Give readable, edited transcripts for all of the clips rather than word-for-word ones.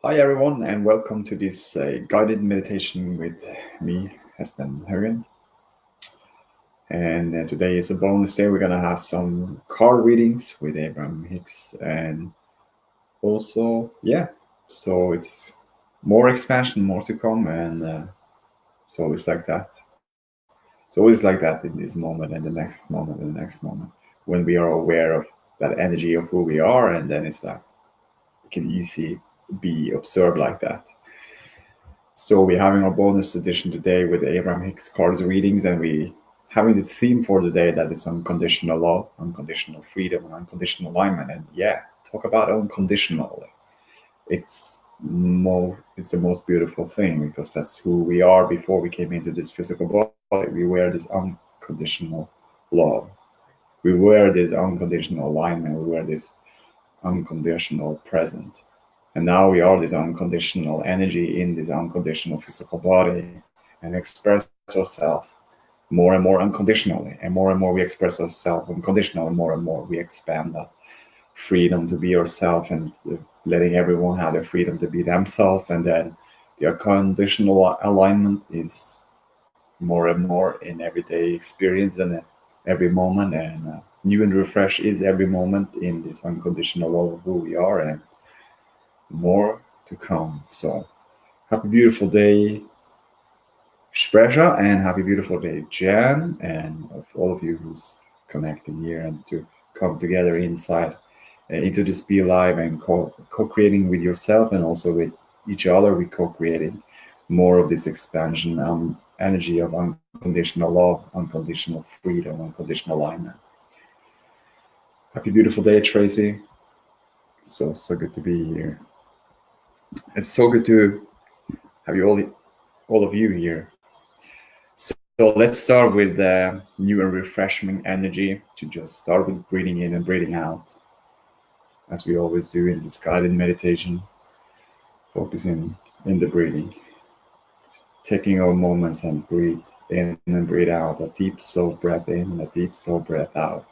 Hi everyone, and welcome to this guided meditation with me, Espen Haugen. And today is a bonus day. We're gonna have some card readings with Abraham-Hicks, and also, so it's more expansion, more to come, and it's always like that. It's always like that in this moment, and the next moment, and the next moment, when we are aware of that energy of who we are, and then it's like it can easily be observed like that. So we're having our bonus edition today with Abraham-Hicks cards readings, and we having the theme for the day that is unconditional love, unconditional freedom, and unconditional alignment. And talk about unconditional. It's the most beautiful thing because that's who we are before we came into this physical body. We wear this unconditional love. We wear this unconditional alignment. We wear this unconditional present. And now we are this unconditional energy in this unconditional physical body and express ourselves more and more unconditionally. And more we express ourselves unconditionally, more and more we expand that freedom to be ourselves and letting everyone have the freedom to be themselves. And then the unconditional alignment is more and more in everyday experience and every moment. And new and refresh is every moment in this unconditional love of who we are. And more to come. So happy beautiful day, Shpresha, and happy beautiful day, Jan, and of all of you who's connecting here and to come together inside into this Be Live and co-creating with yourself and also with each other. We co-creating more of this expansion energy of unconditional love, unconditional freedom, unconditional alignment. Happy beautiful day, Tracy. So good to be here. It's so good to have you all of you here. So let's start with new and refreshing energy to just start with breathing in and breathing out, as we always do in this guided meditation, focusing in the breathing, taking our moments and breathe in and breathe out, a deep slow breath in and a deep slow breath out.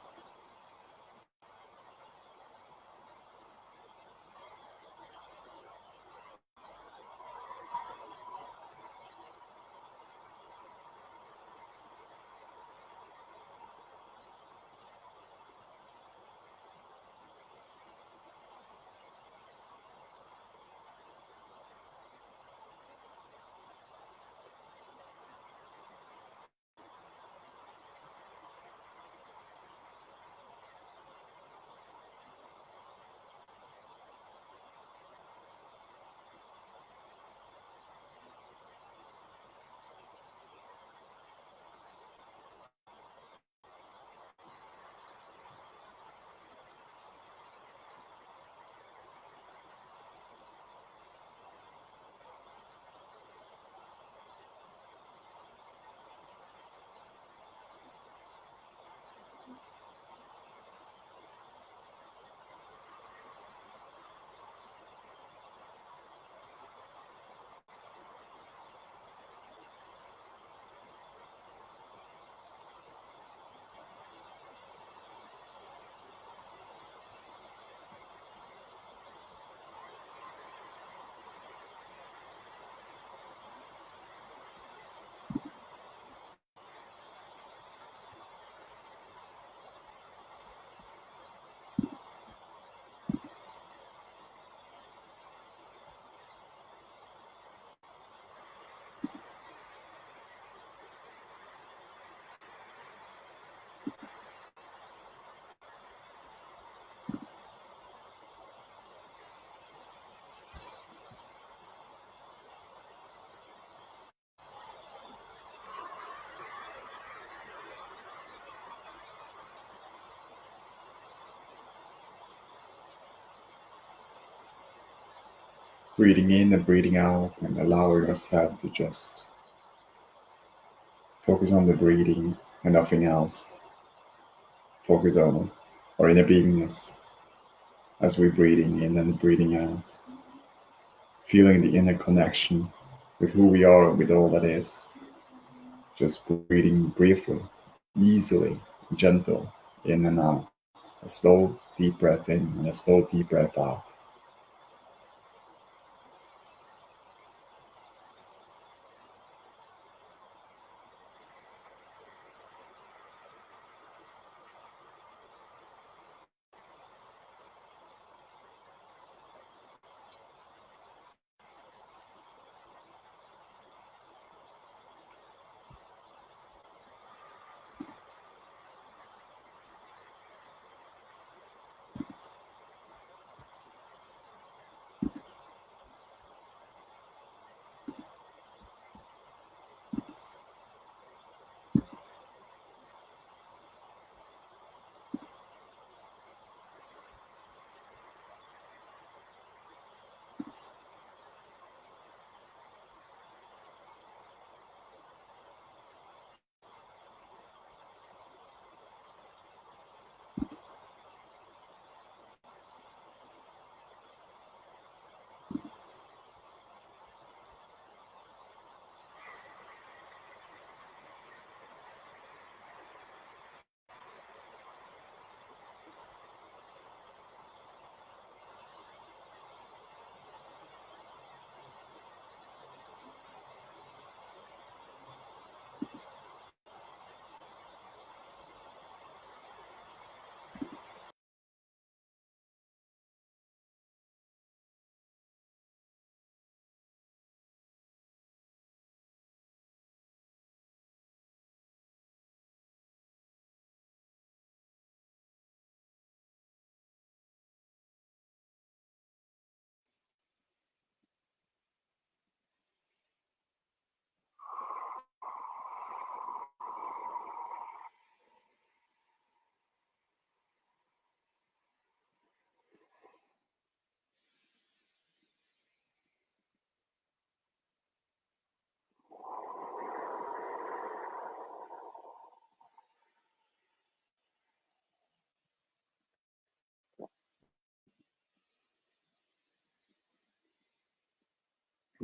Breathing in and breathing out and allowing yourself to just focus on the breathing and nothing else. Focus on our inner beingness as we're breathing in and breathing out. Feeling the inner connection with who we are and with all that is. Just breathing briefly, easily, gentle, in and out. A slow, deep breath in and a slow, deep breath out.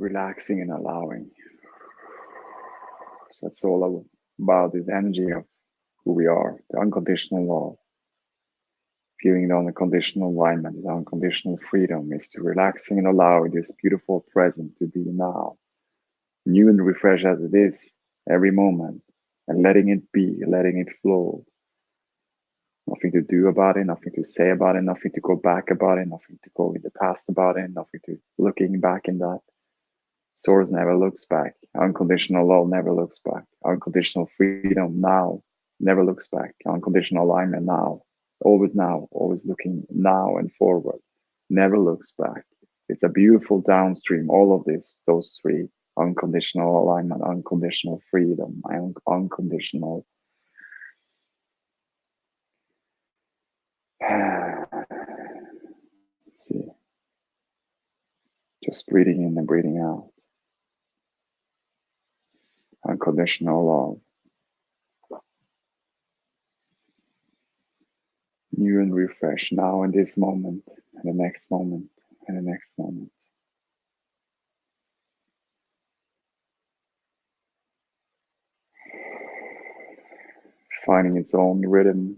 relaxing and allowing. So that's all about this energy of who we are, the unconditional love. Feeling the unconditional alignment, the unconditional freedom is to relaxing and allowing this beautiful present to be now, new and refreshed as it is every moment, and letting it be, letting it flow. Nothing to do about it, nothing to say about it, nothing to go back about it, nothing to go in the past about it, nothing to looking back in that. Source never looks back. Unconditional love never looks back. Unconditional freedom now never looks back. Unconditional alignment now, always looking now and forward, never looks back. It's a beautiful downstream, all of this, those three: unconditional alignment, unconditional freedom, unconditional. See, just breathing in and breathing out. Unconditional love. New and refresh now in this moment, and the next moment, and the next moment. Finding its own rhythm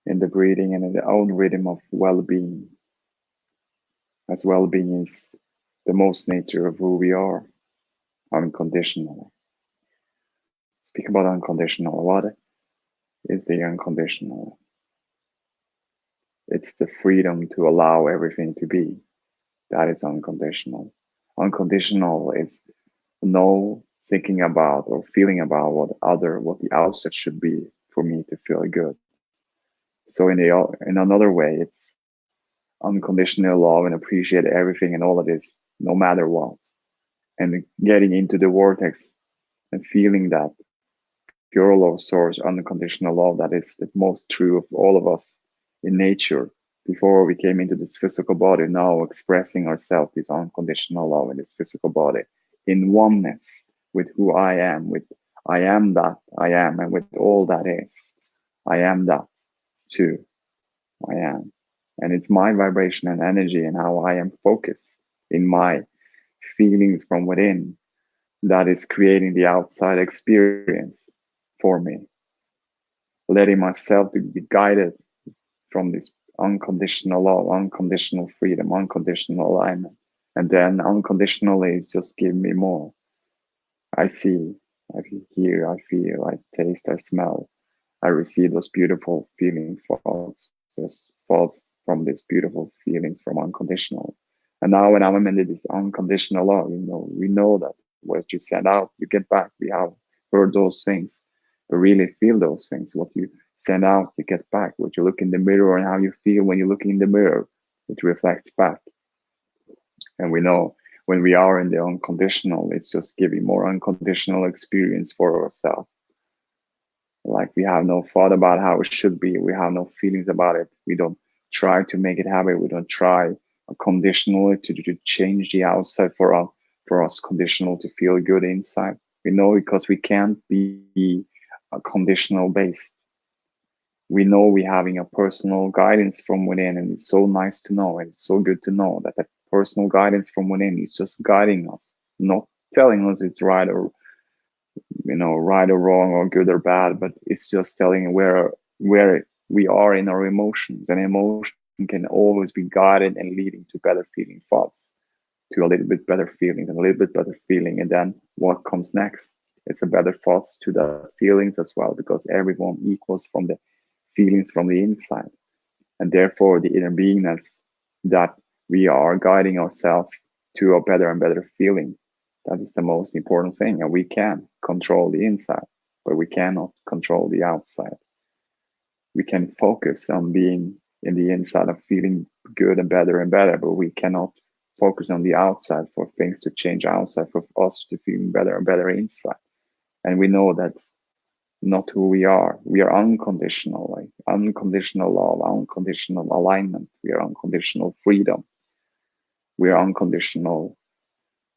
in the breathing and in the own rhythm of well-being, as well-being is the most nature of who we are, unconditional. Speak about unconditional. What is the unconditional? It's the freedom to allow everything to be. That is unconditional. Unconditional is no thinking about or feeling about what the outside should be for me to feel good. So in another way, it's unconditional love and appreciate everything and all of this, no matter what. And getting into the vortex and feeling that pure love source, unconditional love, that is the most true of all of us in nature. Before we came into this physical body, now expressing ourselves, this unconditional love in this physical body, in oneness with who I am, with I am that I am, and with all that is. I am that too. I am. And it's my vibration and energy and how I am focused in my feelings from within that is creating the outside experience for me. Letting myself to be guided from this unconditional love, unconditional freedom, unconditional alignment. And then unconditionally, it's just give me more. I see, I hear, I feel, I taste, I smell. I receive those beautiful feeling thoughts, those thoughts from these beautiful feelings from unconditional. And now when I'm in this unconditional love, we know that what you send out, you get back. We have heard those things, but really feel those things. What you send out, you get back. What you look in the mirror and how you feel when you look in the mirror, it reflects back. And we know when we are in the unconditional, it's just giving more unconditional experience for ourselves. Like we have no thought about how it should be. We have no feelings about it. We don't try to make it happen. We don't try conditionally to change the outside for us conditional to feel good inside. We know because we can't be conditional based. We know we're having a personal guidance from within, and it's so nice to know. And it's so good to know that that personal guidance from within is just guiding us, not telling us it's right or right or wrong or good or bad, but it's just telling where we are in our emotions. And emotion can always be guided and leading to better feeling thoughts, to a little bit better feeling and a little bit better feeling. And then what comes next? It's a better thoughts to the feelings as well, because everyone equals from the feelings from the inside. And therefore the inner beingness that we are guiding ourselves to a better and better feeling. That is the most important thing. And we can control the inside, but we cannot control the outside. We can focus on being in the inside of feeling good and better, but we cannot focus on the outside for things to change outside, for us to feel better and better inside. And we know that's not who we are. We are unconditional, like unconditional love, unconditional alignment. We are unconditional freedom. We are unconditional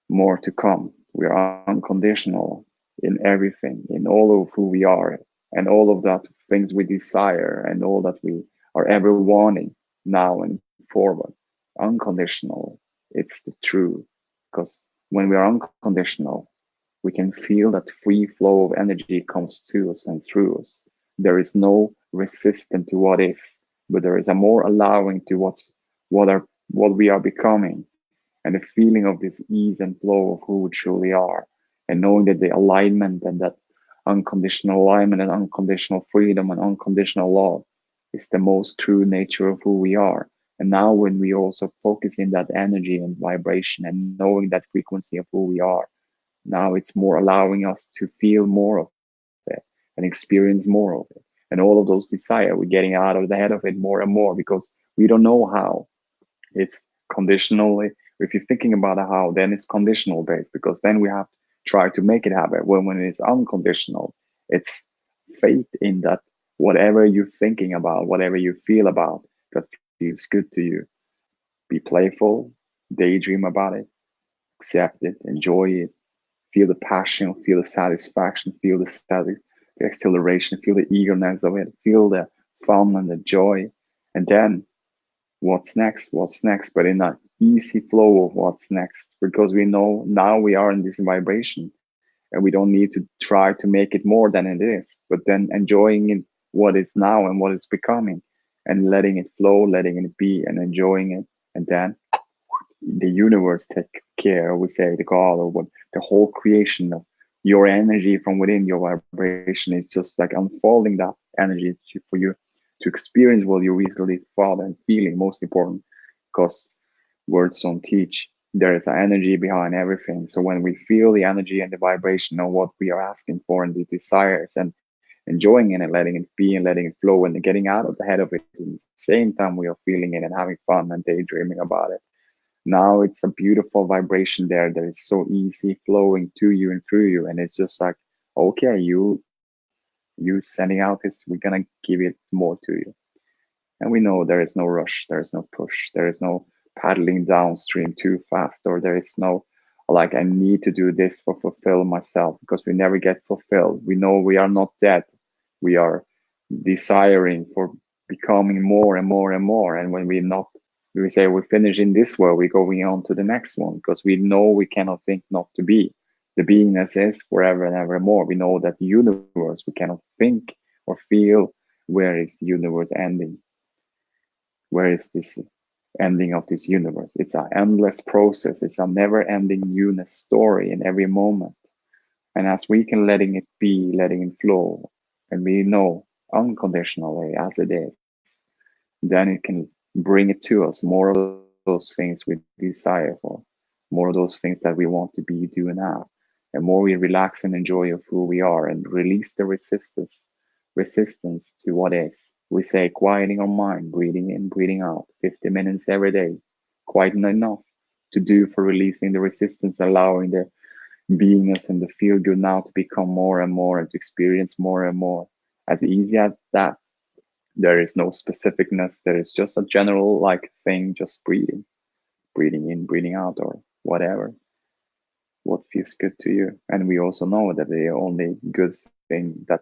more to come. We are unconditional in everything, in all of who we are, and all of that things we desire, and all that we are ever wanting now and forward. Unconditional. It's the true Because when we are unconditional, we can feel that free flow of energy comes to us and through us. There is no resistance to what is, but there is a more allowing to what we are becoming, and the feeling of this ease and flow of who we truly are, and knowing that the alignment and that unconditional alignment and unconditional freedom and unconditional love is the most true nature of who we are. And now, when we also focus in that energy and vibration and knowing that frequency of who we are, now it's more allowing us to feel more of it and experience more of it. And all of those desire, we're getting out of the head of it more and more because we don't know how. It's conditionally. If you're thinking about a how, then it's conditional based because then we have to try to make it happen. When it's unconditional, it's faith in that whatever you're thinking about, whatever you feel about that feels good to you, be playful, daydream about it, accept it, enjoy it, feel the passion, feel the satisfaction, feel the exhilaration, feel the eagerness of it, feel the fun and the joy. And then what's next? What's next? But in an easy flow of what's next, because we know now we are in this vibration and we don't need to try to make it more than it is, but then enjoying it, what is now and what is becoming, and letting it flow, letting it be, and enjoying it. And then the universe take care, we say the God or what, the whole creation of your energy from within your vibration is just like unfolding that energy for you to experience what you recently thought and feeling, most important, because words don't teach. There is an energy behind everything. So when we feel the energy and the vibration of what we are asking for and the desires and enjoying it and letting it be and letting it flow and getting out of the head of it at the same time we are feeling it and having fun and daydreaming about it, now it's a beautiful vibration there that is so easy flowing to you and through you. And it's just like, okay, you sending out this, we're gonna give it more to you. And we know there is no rush, there is no push, there is no paddling downstream too fast, or there is no like I need to do this for fulfill myself, because we never get fulfilled. We know we are not dead. We are desiring for becoming more and more and more. And when we're not, we say we're finishing this world, we're going on to the next one because we know we cannot think not to be. The beingness is forever and ever more. We know that the universe, we cannot think or feel where is the universe ending, where is this ending of this universe. It's an endless process. It's a never-ending newness story in every moment. And as we can letting it be, letting it flow, and we know unconditionally as it is, then it can bring it to us more of those things we desire for, more of those things that we want to be doing now. And more we relax and enjoy of who we are and release the resistance to what is. We say quieting our mind, breathing in, breathing out, 50 minutes every day, quite enough to do for releasing the resistance, allowing the beingness and the feel good now to become more and more and to experience more and more. As easy as that. There is no specificness. There is just a general like thing, just breathing in, breathing out, or whatever, what feels good to you. And we also know that the only good thing that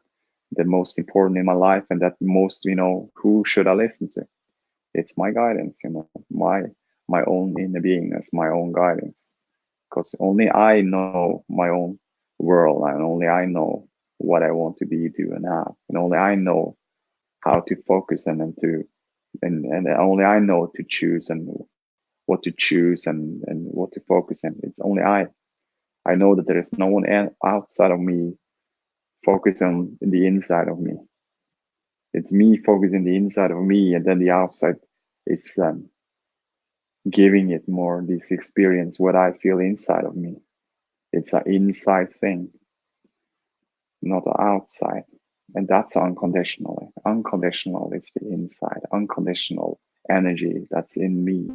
the most important in my life and that most, who should I listen to? It's my guidance, my own inner beingness, my own guidance. Because only I know my own world and only I know what I want to be doing now. And only I know how to focus and to and only I know to choose and what to choose and what to focus on. It's only I know that there is no one outside of me focus on the inside of me. It's me focusing the inside of me, and then the outside is giving it more this experience what I feel inside of me. It's an inside thing, not an outside. And that's unconditionally. Unconditional is the inside. Unconditional energy that's in me,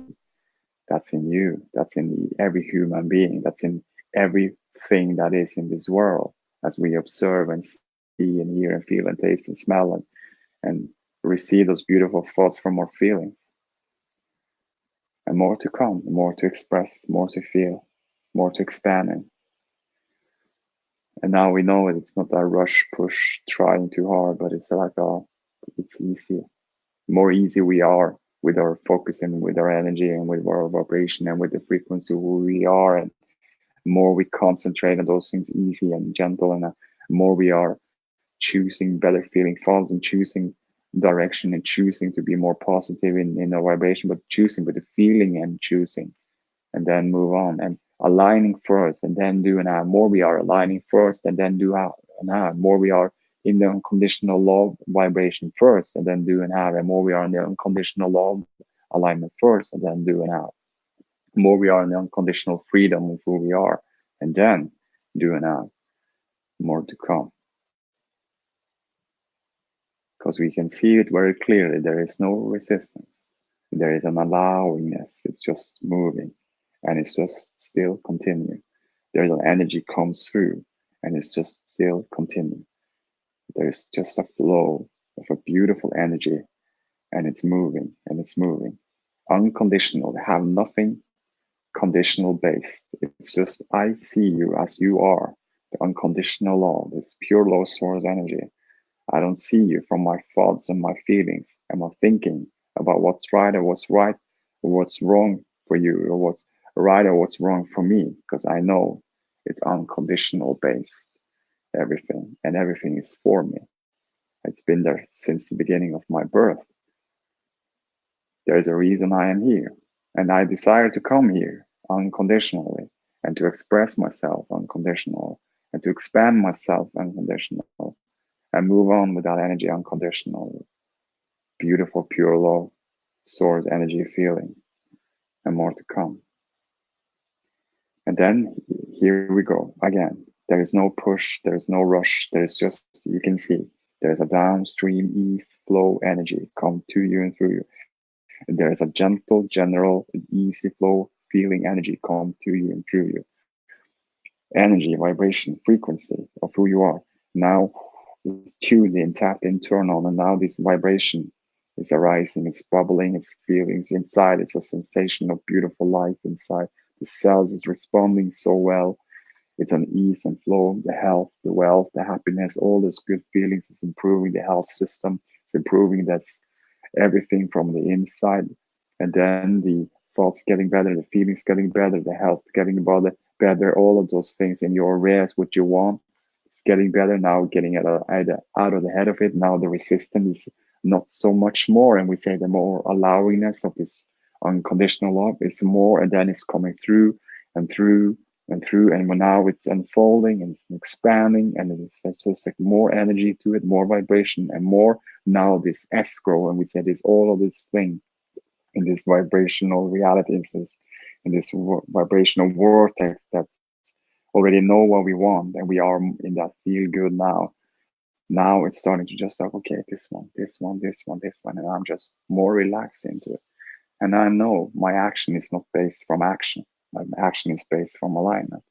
that's in you, that's in every human being, that's in everything that is in this world as we observe and see and hear and feel and taste and smell and receive those beautiful thoughts from our feelings. And more to come, more to express, more to feel, more to expand in. And now we know it's not a rush, push, trying too hard, but it's like it's easy. The more easy we are with our focus and with our energy and with our vibration and with the frequency of who we are and more we concentrate on those things easy and gentle, and more we are choosing better feeling thoughts and choosing direction and choosing to be more positive in our vibration, but choosing with the feeling and choosing, and then move on and aligning first and then do now. More we are aligning first and then do now. More we are in the unconditional love vibration first and then do now. And more we are in the unconditional love alignment first and then do now. More we are in the unconditional freedom of who we are and then do now. More to come. Because we can see it very clearly. There is no resistance. There is an allowingness. It's just moving and it's just still continue. There's an energy comes through and it's just still continue. There's just a flow of a beautiful energy and it's moving and it's moving. Unconditional. They have nothing conditional based. It's just I see you as you are. The unconditional law, this pure low source energy. I don't see you from my thoughts and my feelings and my thinking about what's right or what's right or what's wrong for you or what's right or what's wrong for me, because I know it's unconditional based, everything, and everything is for me. It's been there since the beginning of my birth. There is a reason I am here, and I desire to come here unconditionally and to express myself unconditional and to expand myself unconditional and move on with that energy unconditional, beautiful, pure love, source energy feeling, and more to come. And then here we go again. There is no push, there is no rush, there is just, you can see, there's a downstream east flow energy come to you and through you. And there is a gentle, general, easy flow feeling energy come to you and through you. Energy, vibration, frequency of who you are. Now it's tuned in, tapped internal, and now this vibration is arising, it's bubbling, it's feelings inside, it's a sensation of beautiful life inside. The cells is responding so well. It's an ease and flow, the health, the wealth, the happiness, all those good feelings. It's improving the health system. It's improving that's everything from the inside. And then the thoughts getting better, the feelings getting better, the health getting better, all of those things in your areas, what you want. It's getting better now, getting out of the head of it. Now the resistance is not so much more. And we say the more allowingness of this unconditional love is more, and then it's coming through and through and through. And now it's unfolding and expanding, and it's just like more energy to it, more vibration, and more now this escrow. And we say this all of this thing in this vibrational reality, in this vibrational vortex that's already know what we want, and we are in that feel good now. Now it's starting to just like, okay, this one, and I'm just more relaxed into it. And I know my action is not based from action. My action is based from alignment.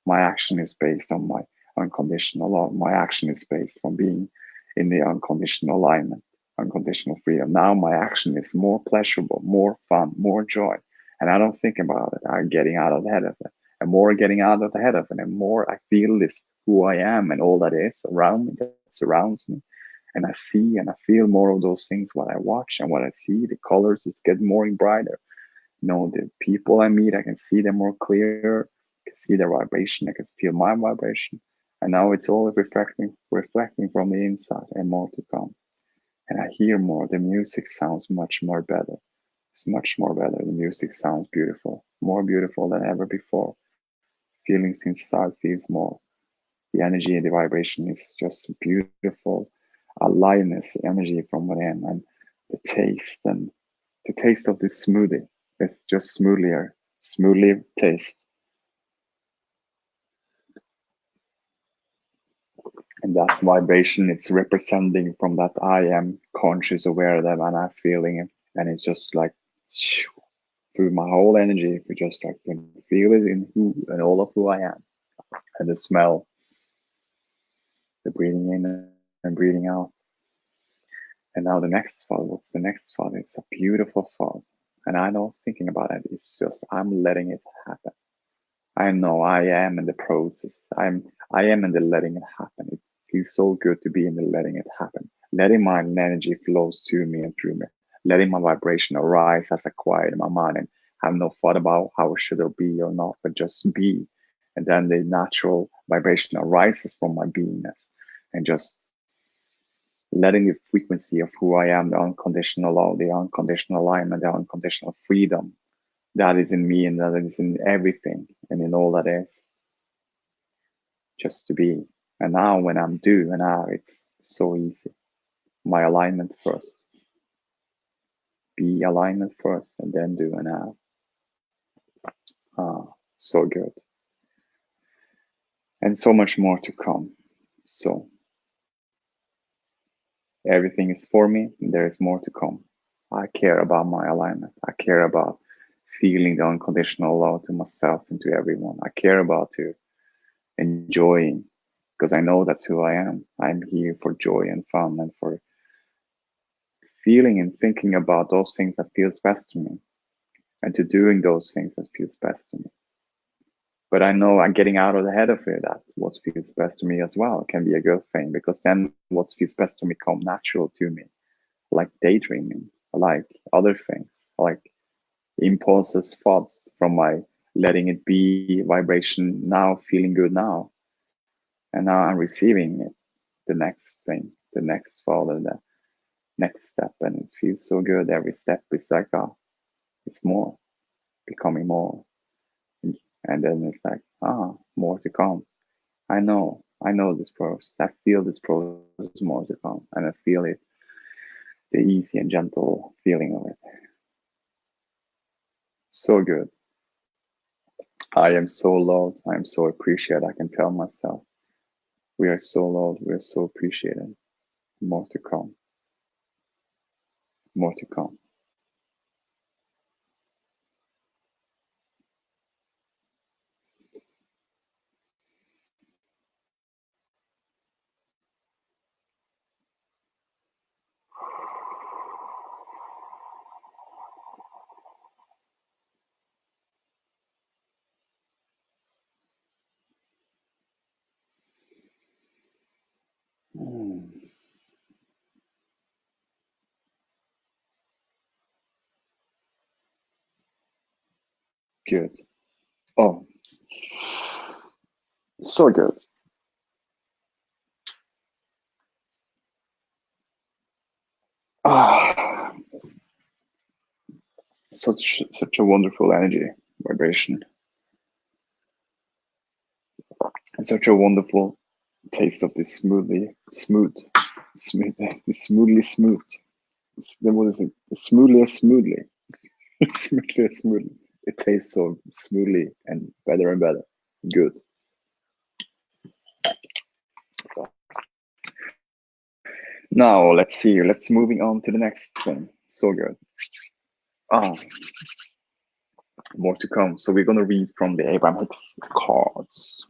My action is based on my unconditional love. My action is based from being in the unconditional alignment, unconditional freedom. Now my action is more pleasurable, more fun, more joy. And I don't think about it. I'm getting out of the head of it. And more getting out of the head of it, and more I feel this who I am and all that is around me, that surrounds me. And I see and I feel more of those things, what I watch and what I see. The colors is getting more brighter. You know, the people I meet, I can see them more clear. I can see their vibration. I can feel my vibration. And now it's all reflecting from the inside, and more to come. And I hear more. The music sounds much more better. It's much more better. The music sounds beautiful, more beautiful than ever before. Feelings inside feels more. The energy and the vibration is just beautiful. Aliveness, energy from within, and the taste of this smoothie. It's just smoothly taste. And that's vibration. It's representing from that I am conscious, aware of them, and I'm feeling it. And it's just like through my whole energy, if you just like can feel it in who and all of who I am. And the smell, the breathing in and breathing out. And now the next thought, what's the next thought? It's a beautiful thought. And I know thinking about it, it's just I'm letting it happen. I know I am in the process. I am in the letting it happen. It feels so good to be in the letting it happen. Letting my energy flows to me and through me. Letting my vibration arise as I quiet in my mind and have no thought about how should it be or not, but just be And then the natural vibration arises from my beingness, and just letting the frequency of who I am, the unconditional love, the unconditional alignment, the unconditional freedom that is in me and that is in everything and in all that is, just to be. And now when I'm doing now, it's so easy. My alignment first. Be alignment first and then do an now. So good. And so much more to come. So everything is for me, and there is more to come. I care about my alignment. I care about feeling the unconditional love to myself and to everyone. I care about to enjoying, because I know that's who I am. I'm here for joy and fun and for feeling and thinking about those things that feels best to me, and to doing those things that feels best to me. But I know I'm getting out of the head of it, that what feels best to me as well can be a good thing, because then what feels best to me come natural to me, like daydreaming, like other things, like impulses, thoughts from my letting it be vibration now, feeling good now. And now I'm receiving it, the next thing, the next thought, and the next step. And it feels so good. Every step is like, it's more, becoming more. And then it's like, more to come. I know this process. I feel this process more to come. And I feel it, the easy and gentle feeling of it. So good. I am so loved. I am so appreciated. I can tell myself, we are so loved. We are so appreciated. More to come. More to come. Good. Oh, so good. Ah, such a wonderful energy vibration, and such a wonderful taste of this smoothly smooth. What is it? Smoothly. Smoothly. It tastes so smoothly and better. Good. Now let's see. Let's moving on to the next one. So good. More to come. So we're gonna read from the Abraham-Hicks cards.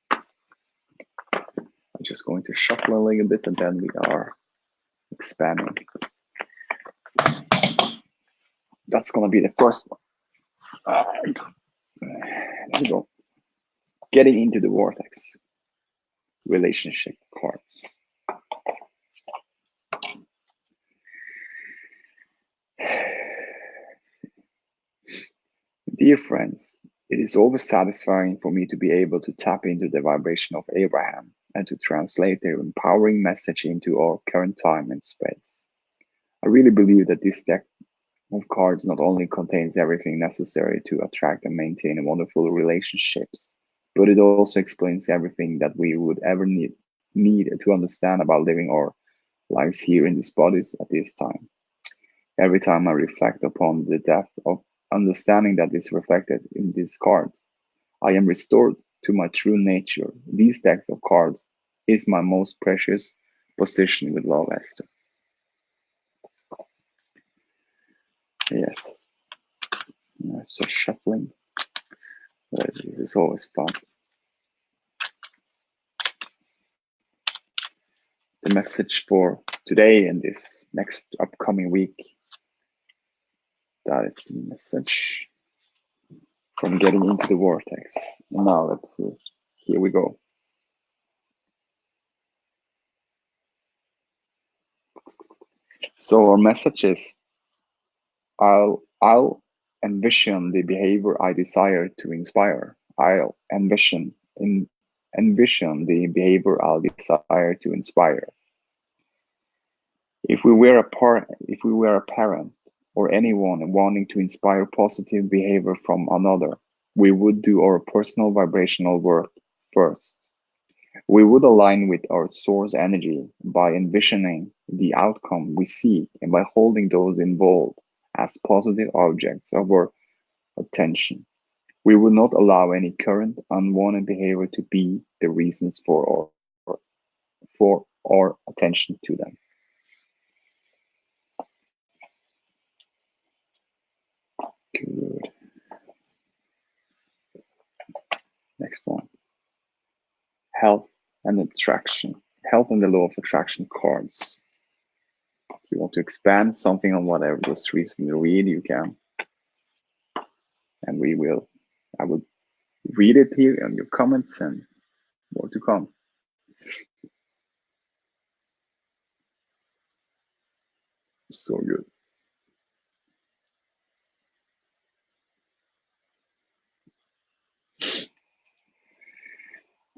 I'm just going to shuffle a little bit, and then we are expanding. That's gonna be the first one. There we go. Getting into the vortex. Relationship cards. Dear friends, it is always satisfying for me to be able to tap into the vibration of Abraham and to translate their empowering message into our current time and space. I really believe that this deck of cards not only contains everything necessary to attract and maintain wonderful relationships, but it also explains everything that we would ever need to understand about living our lives here in these bodies at this time. Every time I reflect upon the depth of understanding that is reflected in these cards, I am restored to my true nature. These decks of cards is my most precious possession with love, Esther. Yes. So shuffling. This is always fun. The message for today and this next upcoming week. That is the message from getting into the vortex. And now let's see. Here we go. So our message is I'll envision the behavior I desire to inspire. I'll envision the behavior I'll desire to inspire. If we were a parent or anyone wanting to inspire positive behavior from another, we would do our personal vibrational work first. We would align with our source energy by envisioning the outcome we seek and by holding those involved as positive objects of our attention. We would not allow any current unwanted behavior to be the reasons for our attention to them. Good. Next one. Health and attraction. Health and the law of attraction cards. If you want to expand something on whatever was recently read, you can. And I will read it here in your comments and more to come. So good.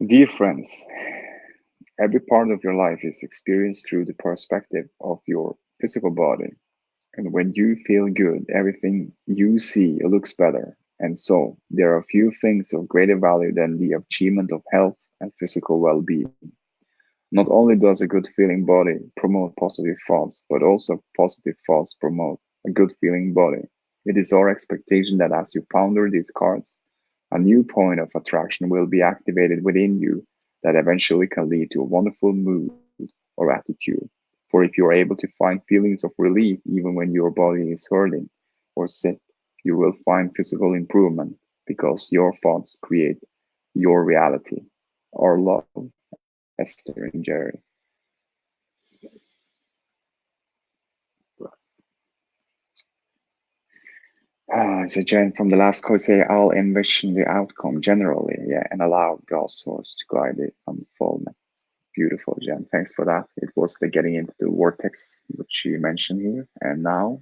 Dear friends, every part of your life is experienced through the perspective of your physical body. And when you feel good, everything you see looks better. And so, there are few things of greater value than the achievement of health and physical well being. Not only does a good feeling body promote positive thoughts, but also positive thoughts promote a good feeling body. It is our expectation that as you ponder these cards, a new point of attraction will be activated within you that eventually can lead to a wonderful mood or attitude. For if you are able to find feelings of relief even when your body is hurting or sick, you will find physical improvement because your thoughts create your reality. Our love, Esther and Jerry. So Jen from the last code say, I'll envision the outcome generally, yeah, and allow God's source to guide the unfoldment. Beautiful, Jen. Thanks for that. It was the getting into the vortex, which you mentioned here, and now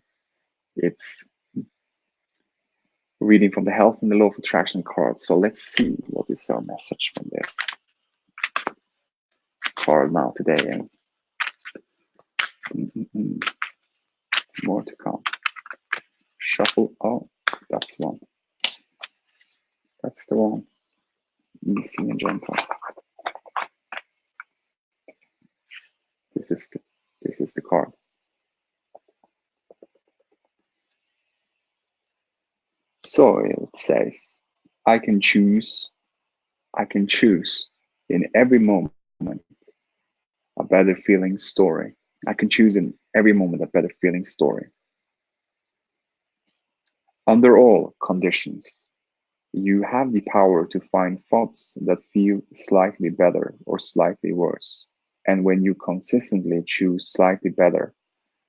it's reading from the health and the law of attraction card. So let's see what is our message from this card now today, and more to come. Shuffle. Oh, that's one. That's the one. Easy and gentle. This is the card. So it says, I can choose in every moment a better feeling story. I can choose in every moment a better feeling story. Under all conditions, you have the power to find thoughts that feel slightly better or slightly worse. And when you consistently choose slightly better,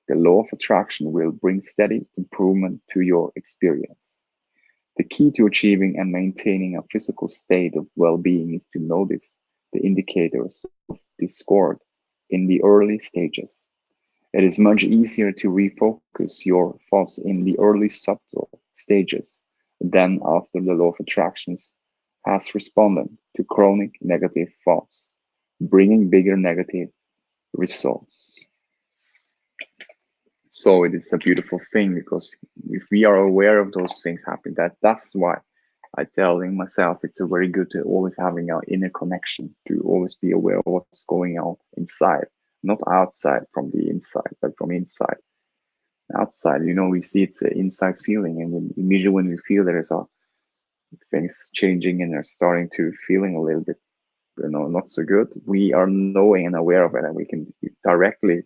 the law of attraction will bring steady improvement to your experience. The key to achieving and maintaining a physical state of well-being is to notice the indicators of discord in the early stages. It is much easier to refocus your thoughts in the early subtle stages than after the law of attractions has responded to chronic negative thoughts, bringing bigger negative results. So it is a beautiful thing because if we are aware of those things happening, that's why I telling myself it's a very good to always having an inner connection, to always be aware of what's going on inside, not outside from the inside, but from inside. Outside, we see it's an inside feeling, and then immediately when we feel there is a things changing and are starting to feeling a little bit, not so good, we are knowing and aware of it, and we can directly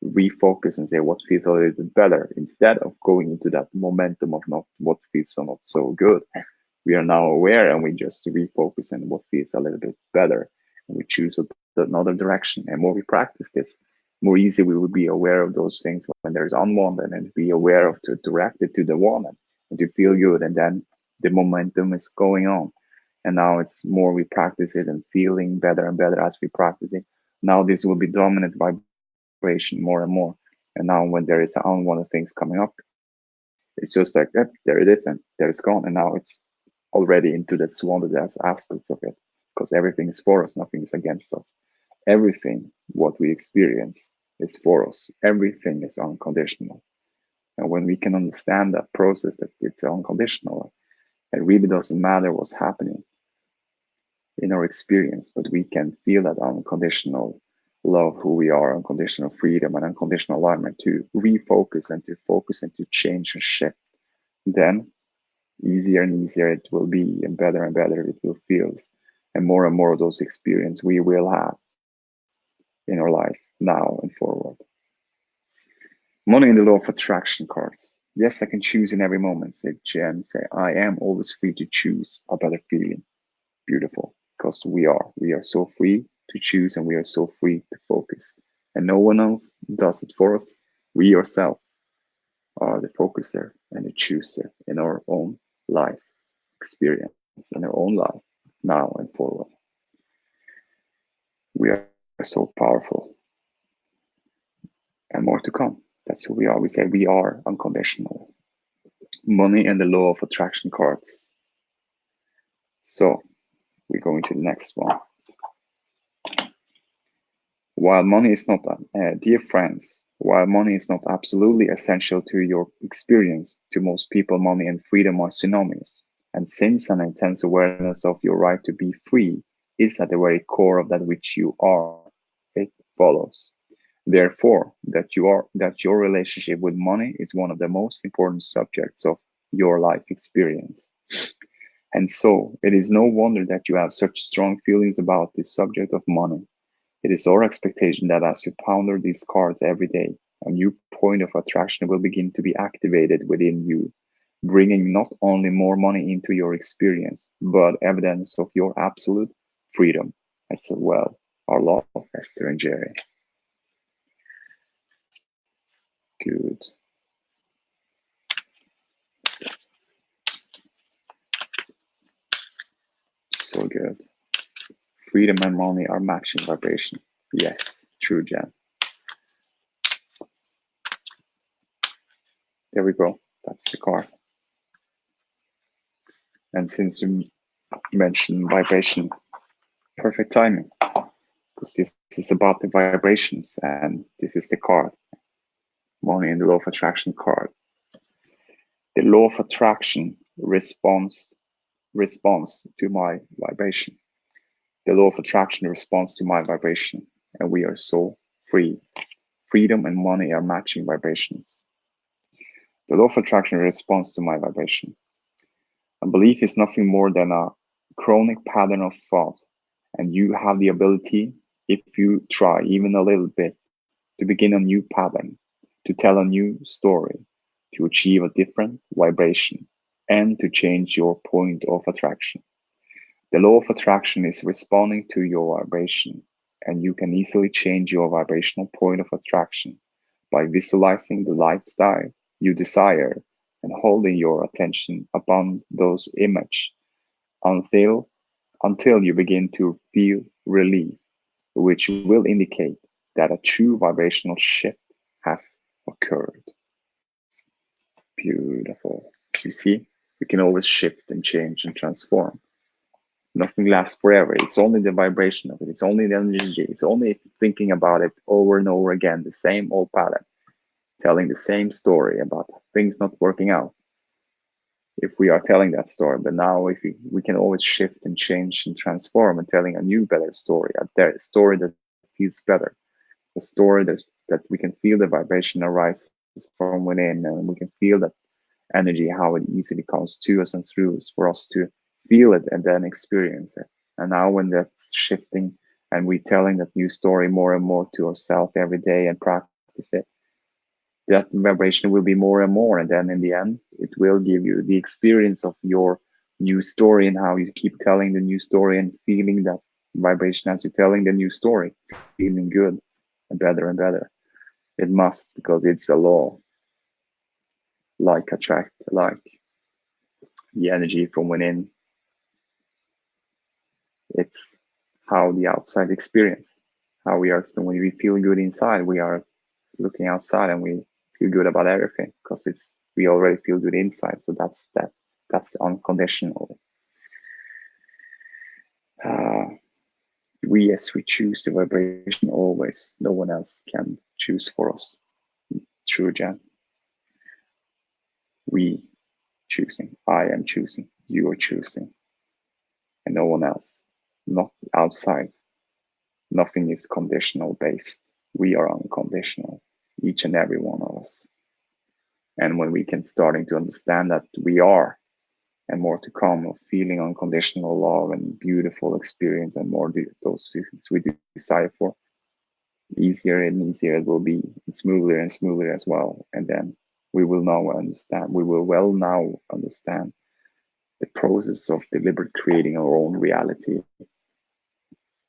refocus and say what feels a little bit better instead of going into that momentum of not what feels so not so good. We are now aware and we just refocus on what feels a little bit better, and we choose another direction. And more we practice this, more easy we will be aware of those things when there's unwanted, and be aware of to direct it to the wanted and to feel good, and then the momentum is going on. And now it's more we practice it and feeling better and better as we practice it. Now this will be dominant vibration more and more. And now when there is unwanted things coming up, it will It's just like, yep, there it is, and there it's gone. And now it's already into the swallowed as aspects of it, because everything is for us, nothing is against us. Everything what we experience is for us. Everything is unconditional. And when we can understand that process, that it's unconditional, it really doesn't matter what's happening in our experience, but we can feel that unconditional love, who we are, unconditional freedom, and unconditional alignment to refocus and to focus and to change and shift. Then easier and easier it will be, and better it will feel, and more of those experiences we will have in our life now and forward. Money in the law of attraction cards. Yes, I can choose in every moment, said Jen. Say, I am always free to choose a better feeling. Beautiful, because we are so free to choose, and we are so free to focus, and no one else does it for us. We ourselves are the focuser and the chooser in our own life experience, in our own life now and forward. We are so powerful, and more to come. That's who we are. We say we are unconditional. Money and the law of attraction cards. So we're going to the next one. While money is not, dear friends, while money is not absolutely essential to your experience, to most people, money and freedom are synonymous. And since an intense awareness of your right to be free is at the very core of that which you are, it follows. Therefore, that your relationship with money is one of the most important subjects of your life experience. And so, it is no wonder that you have such strong feelings about this subject of money. It is our expectation that as you ponder these cards every day, a new point of attraction will begin to be activated within you, bringing not only more money into your experience, but evidence of your absolute freedom as well. Our love, Esther and Jerry. Good. So good. Freedom and money are matching vibration. Yes, true, Jen. There we go. That's the card. And since you mentioned vibration, perfect timing, because this is about the vibrations, and this is the card. Money in the law of attraction card. The law of attraction responds to my vibration. The law of attraction responds to my vibration, and we are so free. Freedom and money are matching vibrations. The law of attraction responds to my vibration. A belief is nothing more than a chronic pattern of thought, and you have the ability, if you try even a little bit, to begin a new pattern, to tell a new story, to achieve a different vibration, and to change your point of attraction. The law of attraction is responding to your vibration, and you can easily change your vibrational point of attraction by visualizing the lifestyle you desire and holding your attention upon those images until you begin to feel relief, which will indicate that a true vibrational shift has occurred. Beautiful. You see, we can always shift and change and transform. Nothing lasts forever. It's only the vibration of it. It's only the energy. It's only thinking about it over and over again, the same old pattern, telling the same story about things not working out. If we are telling that story, but now if we can always shift and change and transform and telling a new, better story, a story that feels better, a story that we can feel the vibration arises from within, and we can feel that energy, how it easily comes to us and through us for us to feel it and then experience it. And now when that's shifting and we telling that new story more and more to ourselves every day and practice it, that vibration will be more and more. And then in the end, it will give you the experience of your new story and how you keep telling the new story and feeling that vibration as you're telling the new story, feeling good and better and better. It must, because it's a law. Like attract like. The energy from within. It's how the outside experience, how we are when we feel good inside, we are looking outside and we feel good about everything because it's We already feel good inside. So that's unconditional. We choose the vibration always. No one else can choose for us. True, Jan. We choosing. I am choosing. You are choosing. And no one else. Not outside. Nothing is conditional based. We are unconditional. Each and every one of us. And when we can starting to understand that we are, and more to come, of feeling unconditional love and beautiful experience, and more those things we desire for, easier and easier it will be, and smoother as well. And then we will now understand the process of deliberate creating our own reality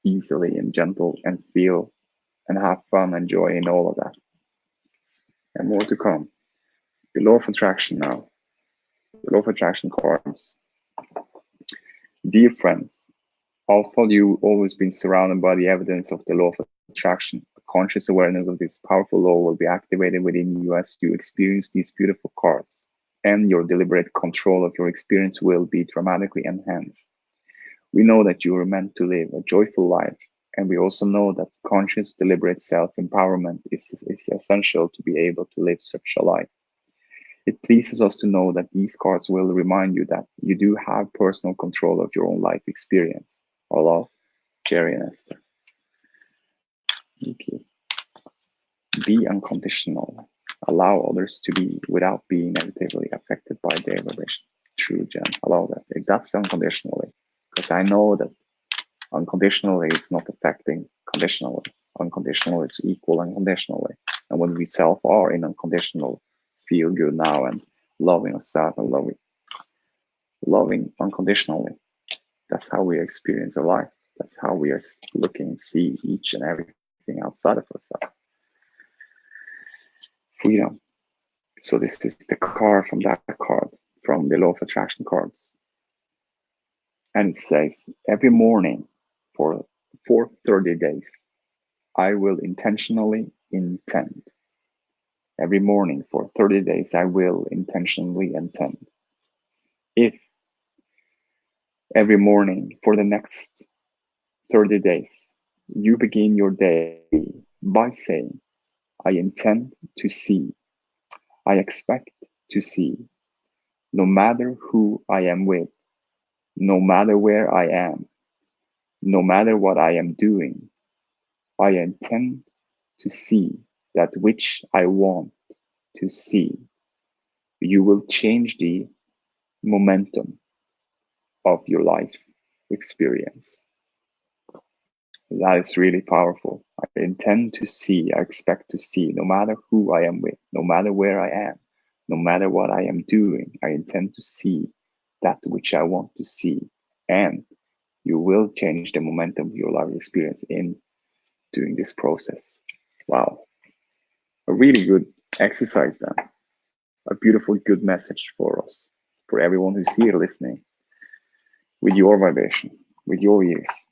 easily and gentle, and feel and have fun and joy in all of that. And more to come. The law of attraction now. The law of attraction cards. Dear friends, although you've always been surrounded by the evidence of the law of attraction, a conscious awareness of this powerful law will be activated within you as you experience these beautiful cards, and your deliberate control of your experience will be dramatically enhanced. We know that you are meant to live a joyful life, and we also know that conscious, deliberate self-empowerment is essential to be able to live such a life. It pleases us to know that these cards will remind you that you do have personal control of your own life experience. All love, Jerry and Esther. Okay. Be unconditional. Allow others to be without being negatively affected by their vibration. True, Jen. Allow that. That's unconditionally. Because I know that unconditionally is not affecting conditionally. Unconditional is equal unconditionally. And when we self are in unconditional, feel good now and loving ourselves and loving unconditionally, that's how we experience our life. That's how we are looking and see each and everything outside of ourselves. Freedom. So this is the card from that card, from the law of attraction cards. And it says, every morning for 30 days, I will intentionally intend. Every morning for 30 days, I will intentionally intend. If every morning for the next 30 days, you begin your day by saying, I intend to see, I expect to see, no matter who I am with, no matter where I am, no matter what I am doing, I intend to see that which I want to see. You will change the momentum of your life experience. That is really powerful. I intend to see, I expect to see, no matter who I am with, no matter where I am, no matter what I am doing, I intend to see that which I want to see. And you will change the momentum of your life experience in doing this process. Wow. A really good exercise then. A beautiful, good message for us, for everyone who's here listening, with your vibration, with your ears.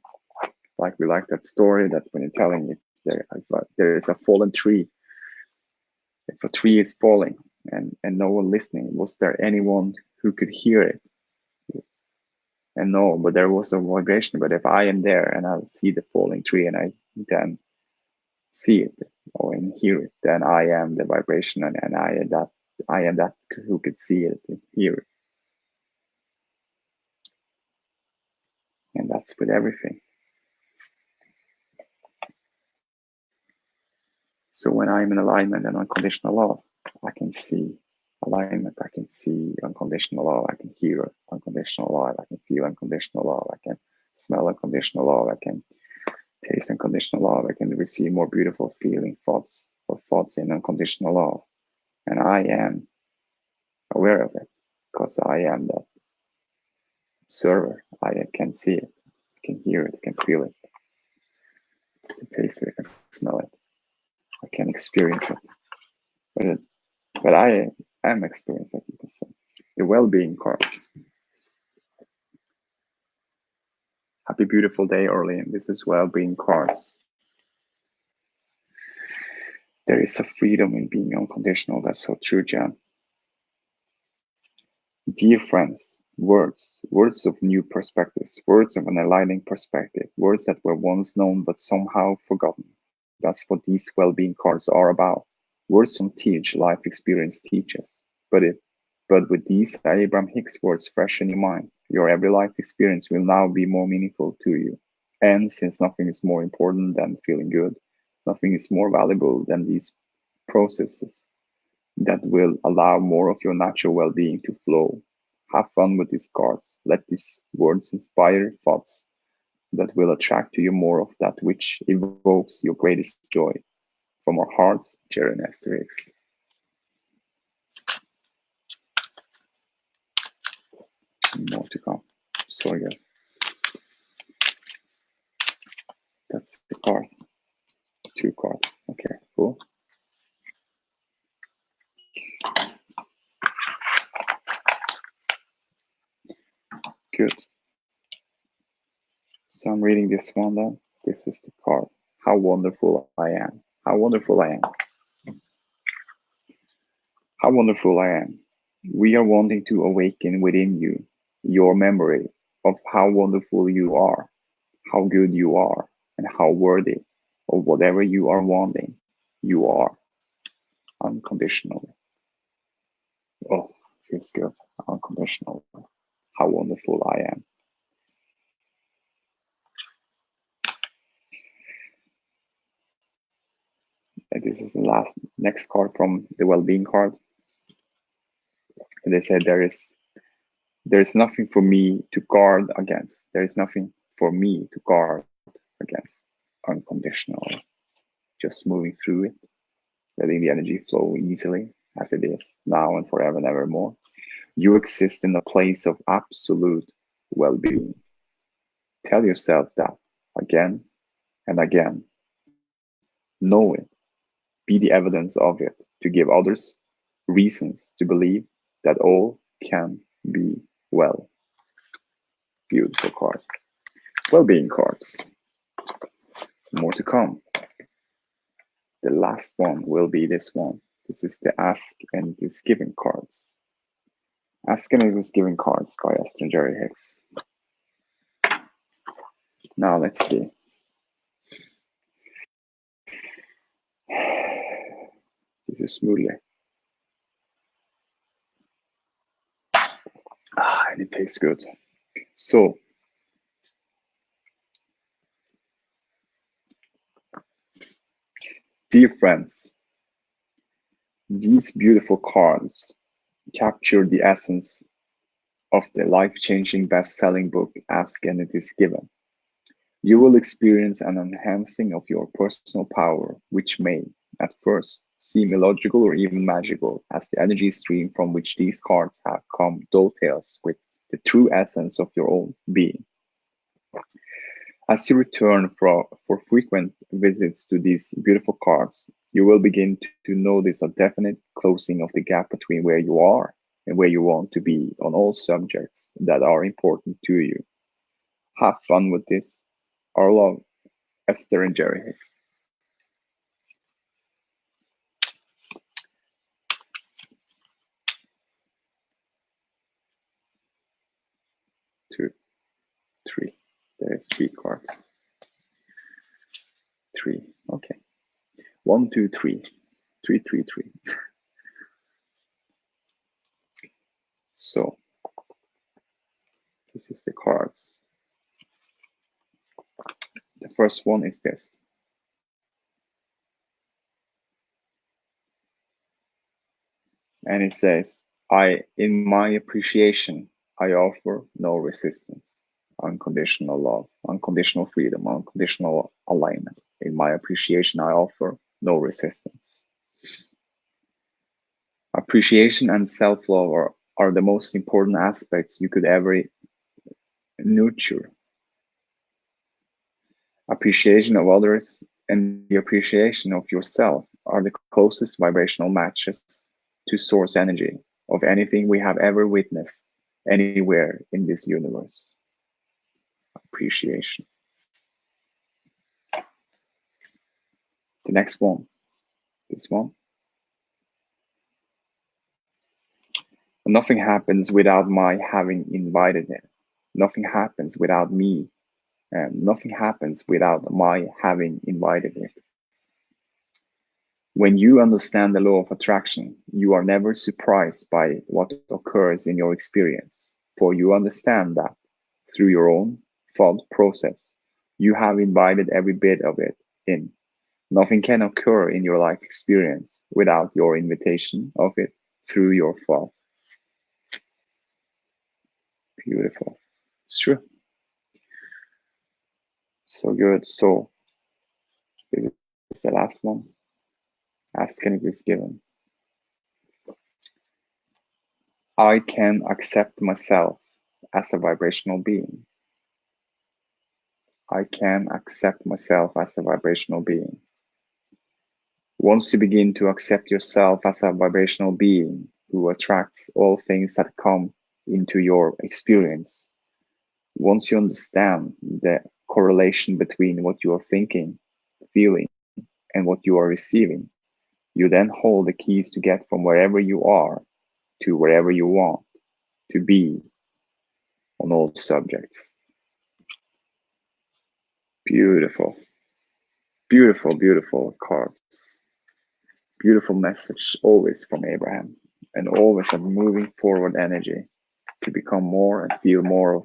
Like we like that story that when you're telling it, there is a fallen tree. If a tree is falling and no one listening, was there anyone who could hear it? And no, but there was a vibration. But if I am there and I see the falling tree and I then see it or hear it, then I am the vibration, and I am that who could see it and hear it. And that's with everything. So when I'm in alignment and unconditional love, I can see alignment, I can see unconditional love, I can hear unconditional love, I can feel unconditional love, I can smell unconditional love, I can taste unconditional love, I can receive more beautiful feeling thoughts or thoughts in unconditional love. And I am aware of it because I am that observer. I can see it, I can hear it, I can feel it, I can taste it, I can smell it, I can experience it. But I am experiencing it, you can say. The well-being cards. Happy beautiful day, Orlean. This is well-being cards. There is a freedom in being unconditional. That's so true, Jan. Dear friends, words of new perspectives, words of an enlightening perspective, words that were once known but somehow forgotten. That's what these well-being cards are about. Words don't teach, life experience teaches. But with these Abraham-Hicks words fresh in your mind, your every life experience will now be more meaningful to you. And since nothing is more important than feeling good, nothing is more valuable than these processes that will allow more of your natural well-being to flow. Have fun with these cards. Let these words inspire thoughts that will attract to you more of that which evokes your greatest joy. From our hearts, Jerry and Asterix. More to come. So yeah, that's the card. 2 cards. Okay, cool. Good. So I'm reading this one then. This is the card. How wonderful I am. How wonderful I am. How wonderful I am. We are wanting to awaken within you your memory of how wonderful you are, how good you are, and how worthy of whatever you are wanting, you are unconditionally. Oh, feels good. Unconditional. How wonderful I am. And this is the next card from the well-being card. And they said there is nothing for me to guard against. There is nothing for me to guard against unconditionally. Just moving through it, letting the energy flow easily as it is now and forever and evermore. You exist in a place of absolute well-being. Tell yourself that again and again. Know it. Be the evidence of it to give others reasons to believe that all can be well. Beautiful cards. Well-being cards. More to come. The last one will be this one. This is the Ask and is Giving cards. Ask and is Giving cards by Espen and Jerry Hicks. Now let's see. This is smoothly. And it tastes good. So, dear friends, these beautiful cards capture the essence of the life-changing best-selling book, Ask and It Is Given. You will experience an enhancing of your personal power, which may, at first, seem illogical or even magical, as the energy stream from which these cards have come dovetails with the true essence of your own being. As you return for frequent visits to these beautiful cards, you will begin to notice a definite closing of the gap between where you are and where you want to be on all subjects that are important to you. Have fun with this. Our love, Esther and Jerry Hicks. Two, three. There's 3 cards. 3. Okay. 1, 2, 3. 3, 3, 3. So this is the cards. The first one is this. And it says, in my appreciation, I offer no resistance. Unconditional love, unconditional freedom, unconditional alignment. In my appreciation, I offer no resistance. Appreciation and self-love are the most important aspects you could ever nurture. Appreciation of others and the appreciation of yourself are the closest vibrational matches to source energy of anything we have ever witnessed anywhere in this universe. Appreciation. The next one, this one. Nothing happens without my having invited it. Nothing happens without me. And nothing happens without my having invited it. When you understand the law of attraction, you are never surprised by what occurs in your experience, for you understand that through your own thought process, you have invited every bit of it in. Nothing can occur in your life experience without your invitation of it through your thought. Beautiful. It's true. So good. So this is the last one. Ask and it is given. I can accept myself as a vibrational being. I can accept myself as a vibrational being. Once you begin to accept yourself as a vibrational being who attracts all things that come into your experience, once you understand the correlation between what you are thinking, feeling, and what you are receiving, you then hold the keys to get from wherever you are to wherever you want to be on all subjects. Beautiful. Beautiful, beautiful cards. Beautiful message always from Abraham, and always a moving forward energy to become more and feel more of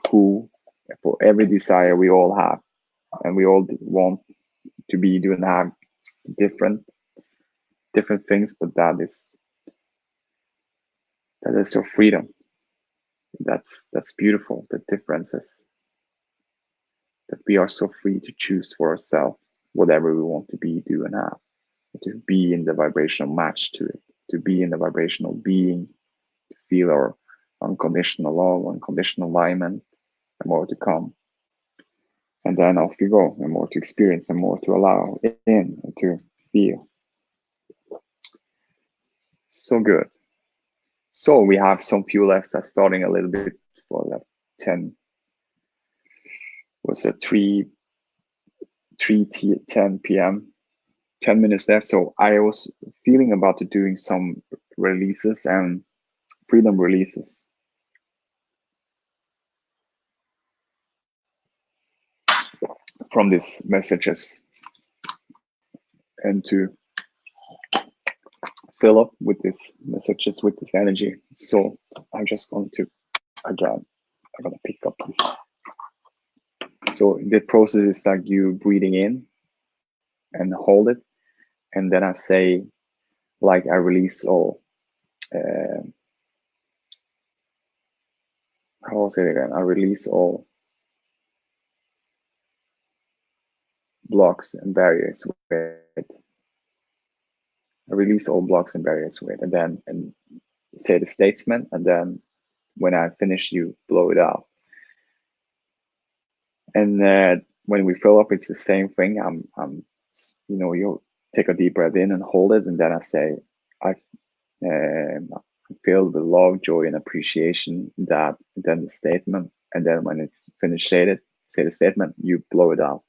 who, for every desire we all have, and we all want to be doing have different things, but that is your freedom. That's beautiful. The differences that we are so free to choose for ourselves whatever we want to be, do, and have. To be in the vibrational match to it, to be in the vibrational being, to feel our unconditional love, unconditional alignment, and more to come. And then off you go, and more to experience, and more to allow in, and to feel. So good. So we have some few left that's starting a little bit for that 10, was it 10 p.m. 10 minutes left. So I was feeling about to doing some releases and freedom releases. From these messages, and to fill up with these messages, with this energy. So I'm just going to, again, I'm going to pick up this. So the process is like you breathing in and hold it. And then I say, like, I release all, how will I say it again? I release all blocks and barriers with it. I release all blocks and barriers with it. And then say the statement. And then when I finish, you blow it out. And when we fill up, it's the same thing. You take a deep breath in and hold it, and then I say, I feel the love, joy, and appreciation. That then the statement, and then when it's finished, say the statement. You blow it out.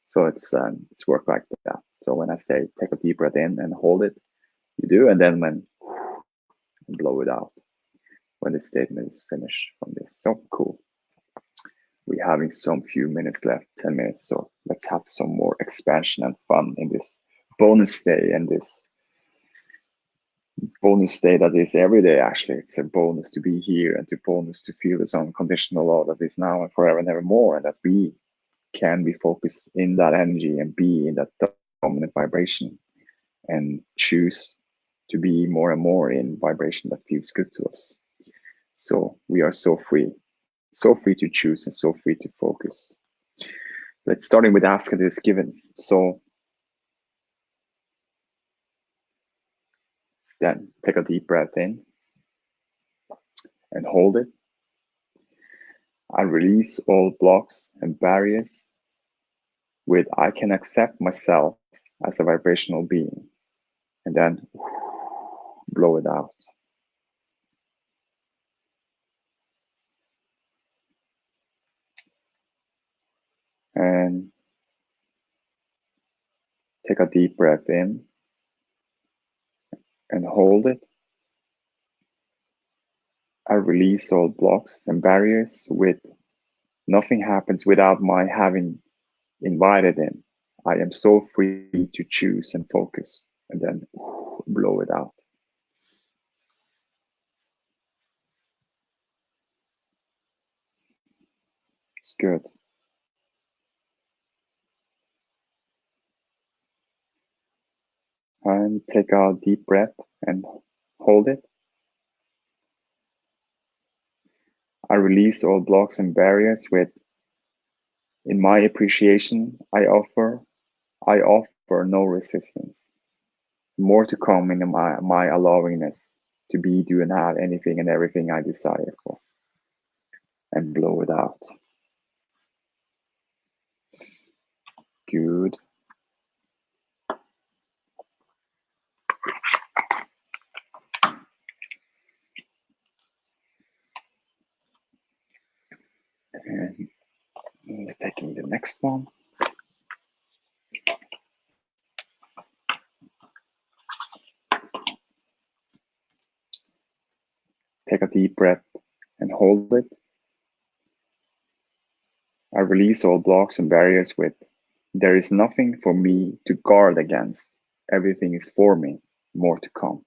So it's work like that. So when I say take a deep breath in and hold it, you do, and then when blow it out when the statement is finished from this. So cool. We're having some few minutes left, 10 minutes. So let's have some more expansion and fun in this bonus day, and this bonus day that is every day. Actually, it's a bonus to be here, and to bonus to feel this unconditional love that is now and forever and evermore, and that we can be focused in that energy and be in that dominant vibration, and choose to be more and more in vibration that feels good to us. So we are so free to choose, and so free to focus. Let's starting with ask and it is given. So then take a deep breath in and hold it. I release all blocks and barriers with I can accept myself as a vibrational being, and then blow it out. And take a deep breath in and hold it. I release all blocks and barriers with nothing happens without my having invited in. I am so free to choose and focus, and then blow it out. It's good. And take a deep breath and hold it. I release all blocks and barriers with, in my appreciation, I offer no resistance. More to come in my allowingness to be, do, and have anything and everything I desire for. And blow it out. Good. And taking the next one. Take a deep breath and hold it. I release all blocks and barriers with, there is nothing for me to guard against. Everything is for me. More to come.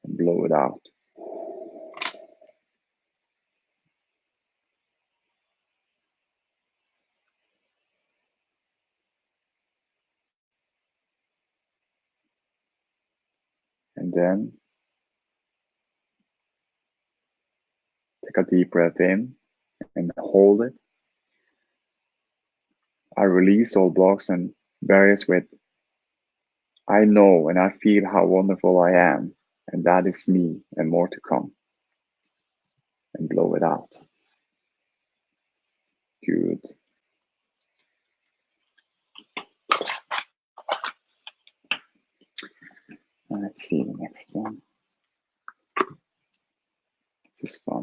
And blow it out. And then take a deep breath in and hold it. I release all blocks and barriers with, I know and I feel how wonderful I am, and that is me and more to come. And blow it out. Good. Let's see the next one. This is fun.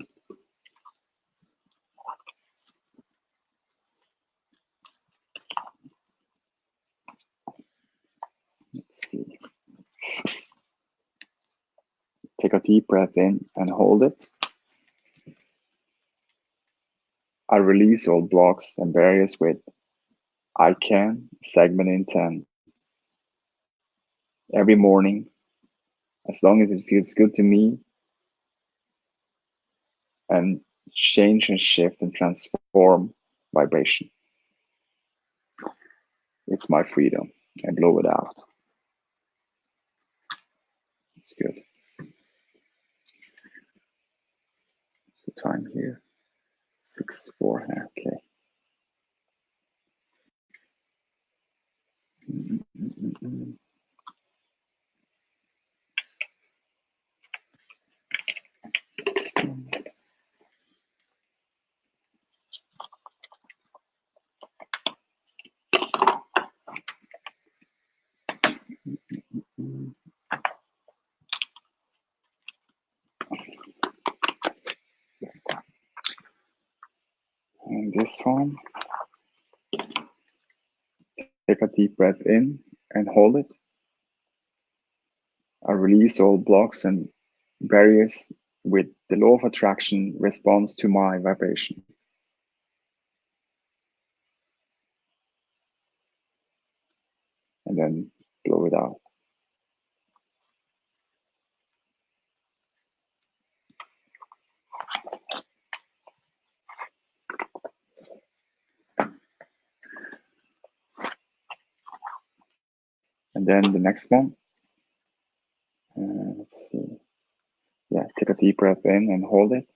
Let's see. Take a deep breath in and hold it. I release all blocks and barriers with, I can, segment in 10. Every morning, as long as it feels good to me, and change and shift and transform vibration. It's my freedom. And blow it out. It's good. So time here, 6:04. Okay. And this one, take a deep breath in and hold it. I release all blocks and barriers with the law of attraction responds to my vibration. And then blow it out. And then the next one, let's see. Yeah, take a deep breath in and hold it.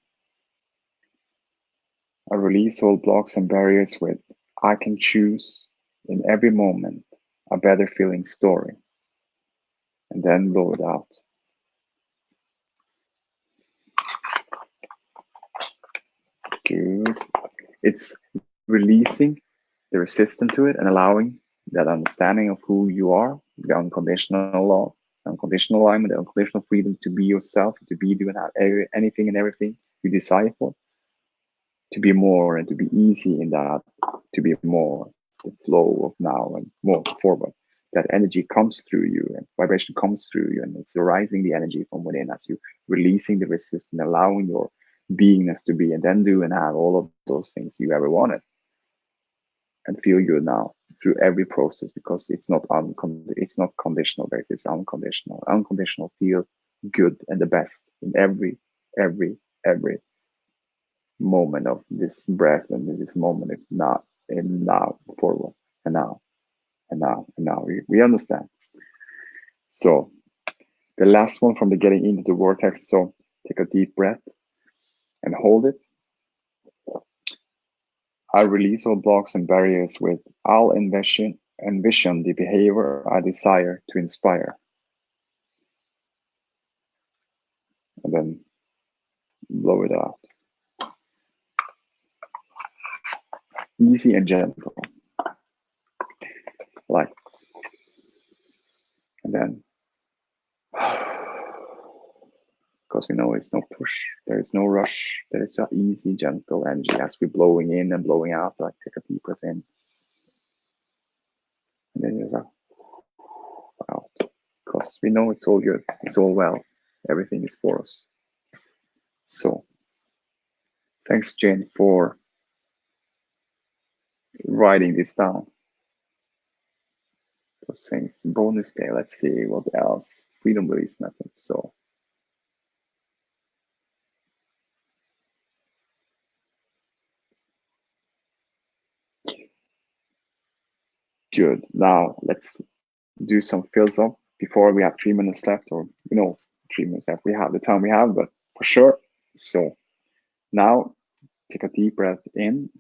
I release all blocks and barriers with, I can choose in every moment a better feeling story. And then blow it out. Good. It's releasing the resistance to it and allowing that understanding of who you are, the unconditional love, unconditional alignment, the unconditional freedom to be yourself, to be doing anything and everything you desire for, to be more and to be easy in that, to be more the flow of now and more forward. that energy comes through you and vibration comes through you, and it's rising the energy from within as you releasing the resistance, allowing your beingness to be, and then do and have all of those things you ever wanted, and feel good now through every process, because it's not conditional based, it's unconditional. Unconditional feels good and the best in every moment of this breath and in this moment, if not in now forward and now and now and now. We understand. So the last one from the getting into the vortex. So take a deep breath and hold it. I release all blocks and barriers with I'll envision the behavior I desire to inspire. And then blow it out. Easy and gentle. Like, and then, because we know it's no push, there is no rush, there is an easy, gentle energy as we're blowing in and blowing out. Like, take a deep breath in. And then there's a out. Because we know it's all good, it's all well, everything is for us. So, thanks, Jane, for writing this down. Those things. Bonus day, let's see what else. Freedom release method. So, good. Now, let's do some fills up before we have 3 minutes left, or 3 minutes left. We have the time we have, but for sure. So, now take a deep breath in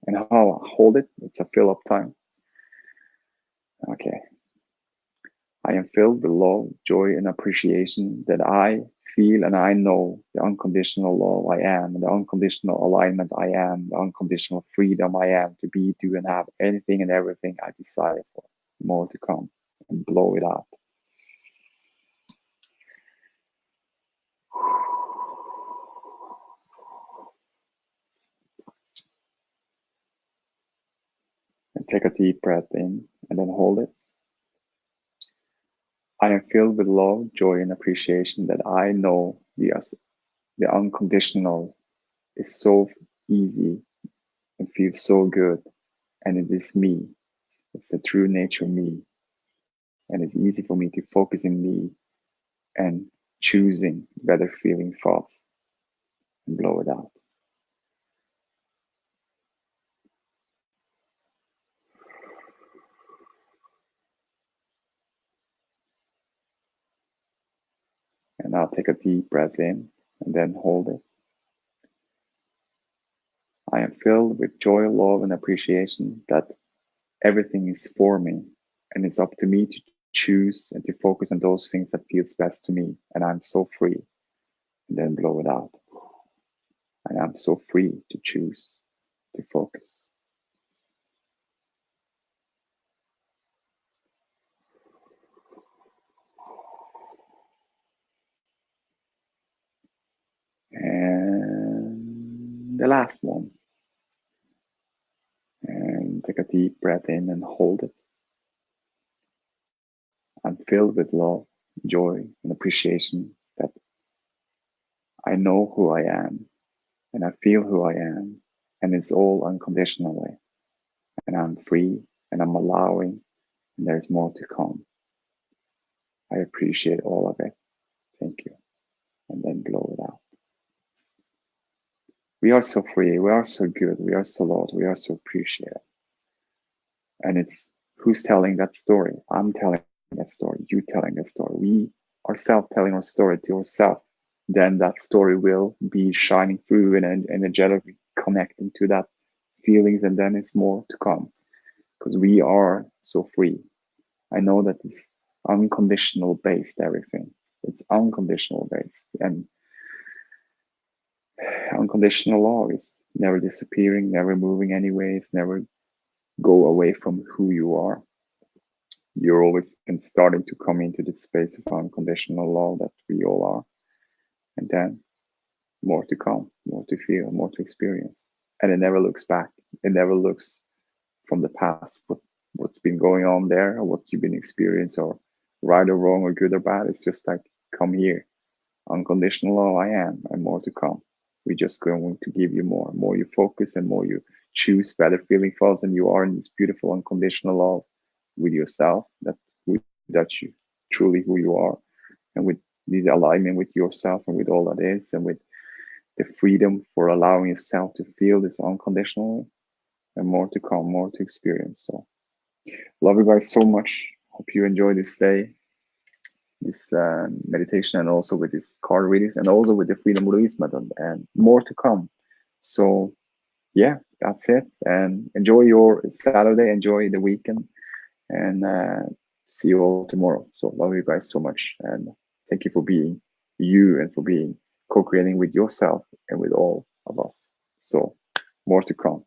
and hold it. It's a fill up time. Okay. I am filled with love, joy, and appreciation that I feel and I know the unconditional love I am, the unconditional alignment I am, the unconditional freedom I am to be, do, and have anything and everything I desire for. More to come, and blow it out. And take a deep breath in and then hold it. I am filled with love, joy, and appreciation that I know the unconditional is so easy and feels so good, and it is me. It's the true nature of me, and it's easy for me to focus in me and choosing better feeling thoughts and blow it out. And now take a deep breath in and then hold it. I am filled with joy, love, and appreciation that everything is for me, and it's up to me to choose and to focus on those things that feels best to me, and I'm so free. And then blow it out. And I'm so free to choose to focus. And the last one. And take a deep breath in and hold it. I'm filled with love, joy, and appreciation that I know who I am, and I feel who I am, and it's all unconditionally. And I'm free, and I'm allowing, and there's more to come. I appreciate all of it. Thank you. And then blow it out. We are so free, we are so good, we are so loved, we are so appreciated. And it's who's telling that story? I'm telling that story, you telling that story. We ourselves telling our story to ourselves. Then that story will be shining through and energetically connecting to that feelings, and then it's more to come. Because we are so free. I know that it's unconditional based, everything. It's unconditional based. And unconditional love is never disappearing, never moving anyways, never go away from who you are. You're always been starting to come into this space of unconditional love that we all are. And then more to come, more to feel, more to experience. And it never looks back. It never looks from the past what's been going on there, or what you've been experiencing, or right or wrong or good or bad. It's just like, come here. Unconditional love, I am, and more to come. We're just going to give you more. More you focus and more you choose better feeling thoughts, and you are in this beautiful unconditional love with yourself, that you truly who you are, and with this alignment with yourself and with all that is, and with the freedom for allowing yourself to feel this unconditionally, and more to come, more to experience. So love you guys so much. Hope you enjoy this day, this meditation, and also with this card readings, and also with the freedom release method, and more to come. So yeah, that's it. And enjoy your Saturday, enjoy the weekend, and see you all tomorrow. So love you guys so much, and thank you for being you, and for being co-creating with yourself and with all of us. So more to come.